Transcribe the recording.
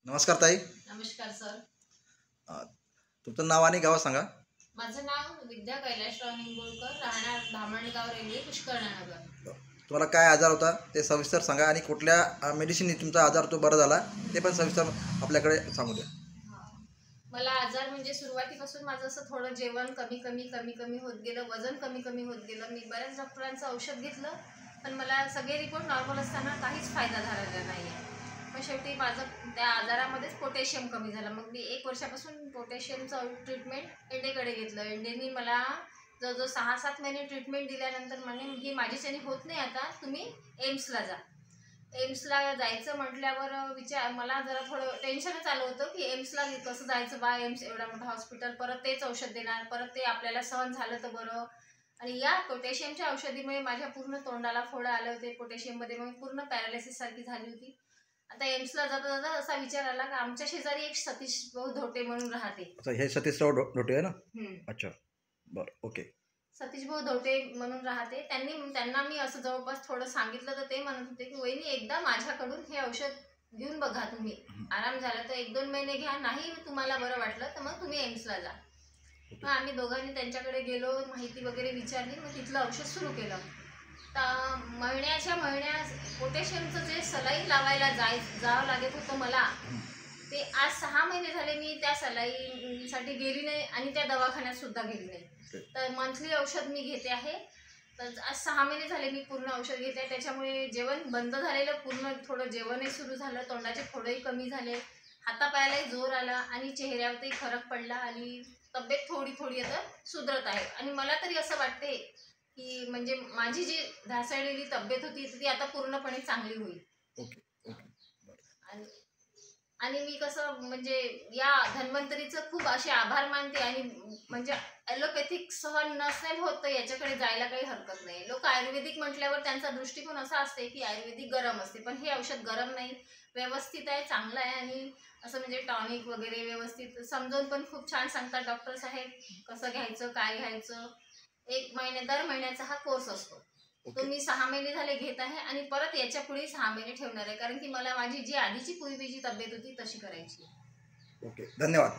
नमस्कार ताई. नमस्कार सर. तुमचं नाव आणि गाव सांगा. माझं नाव विद्या कैलासराव निंबोळकर, राहणार धामणगाव रेल्वे, पुष्कळनगर. तुम्हाला काय आजार होता ते सविस्तर सांगा आणि कुठल्या मेडिसिनने तुमचा आजार तो बरा झाला ते पण सविस्तर आपल्याकडे सांगू द्या. मला आजार म्हणजे सुरुवातीपासून माझं असं थोडं जेवण कमी कमी होत गेलं, वजन कमी कमी होत गेलं. मी बऱ्याच डॉक्टरांचं औषध घेतलं, पण मला सगळे रिपोर्ट नॉर्मल असताना काहीच फायदा झालेला नाही आहे. मग शेवटी माझं त्या आजारामध्येच पोटॅशियम कमी झालं. मग मी 1 वर्षापासून पोटॅशियमचं ट्रीटमेंट एंडेकडे घेतलं. एंडेनी मला जवळजवळ 6-7 महिने ट्रीटमेंट दिल्यानंतर म्हणे ही माझ्याच्याने होत नाही, आता तुम्ही एम्सला जा. एम्सला जायचं म्हटल्यावर मला जरा थोडं टेन्शनच आलं होतं की एम्सला कसं जायचं बा, एम्स एवढा मोठा हॉस्पिटल, परत तेच औषध देणार, परत ते आपल्याला सहन झालं तर बरं. आणि या पोटॅशियमच्या औषधीमुळे माझ्या पूर्ण तोंडाला फोडं आले होते. पोटॅशियममध्ये मग पूर्ण पॅरालिसिस सारखी झाली होती. आता एम्सला जाता जाता असा विचार आला की आमच्या शेजारी एक सतीश भाऊ धोटे म्हणून राहते. हे सतीशराव धोटे आहे ना? अच्छा, बरं, ओके. सतीश भाऊ धोटे म्हणून राहते. त्यांना मी असं जवळपास थोडं सांगितलं तर ते म्हणत होते की वहिनी एकदा माझ्याकडून हे औषध घेऊन बघा, तुम्ही आराम झाला तर 1-2 महिने घ्या, नाही तुम्हाला बरं वाटलं तर मग तुम्ही एम्सला जा. मग आम्ही दोघांनी त्यांच्याकडे गेलो, माहिती वगैरे विचारली, मग तिथलं औषध सुरू केलं. तर महिन्या पोटॅशियमचं जे सलाईन लावायला जावं लागत होतं मला, ते आज 6 महिने झाले मी त्या सलाईनसाठी गेली नाही आणि त्या दवाखान्यात सुद्धा गेली नाही. तर मंथली औषध मी घेते आहे. तर आज 6 महिने झाले मी पूर्ण औषध घेते आहे. त्याच्यामुळे जेवण बंद झालेलं, पूर्ण थोडं जेवणही सुरू झालं, तोंडाचे फोडंही कमी झाले, हातापायालाही जोर आला आणि चेहऱ्यावरही फरक पडला आणि तब्येत थोडी आता सुधरत आहे. आणि मला तरी असं वाटते की म्हणजे माझी जी ढासळलेली तब्येत होती ती आता पूर्णपणे चांगली होईल. आणि मी कसं म्हणजे या धन्वंतरीचं खूप असे आभार मानते. आणि म्हणजे ॲलोपॅथिक सहन नसेल होत तर याच्याकडे जायला काही हरकत नाही. लोक आयुर्वेदिक म्हटल्यावर त्यांचा दृष्टिकोन असा असते की आयुर्वेदिक गरम असते, पण हे औषध गरम नाही, व्यवस्थित आहे, चांगलं आहे. आणि असं म्हणजे टॉनिक वगैरे व्यवस्थित समजावून पण खूप छान सांगतात डॉक्टर साहेब, कसं घ्यायचं, काय घ्यायचं. दर महिन्याचा हा कोर्स असतो. तो मी 6 महिने झाले घेत आहे आणि परत याच्या पुढे 6 महिने ठेवणार आहे, कारण की मला माझी जी आधीची पूर्वीची तब्येत होती तशी करायची. ओके, धन्यवाद.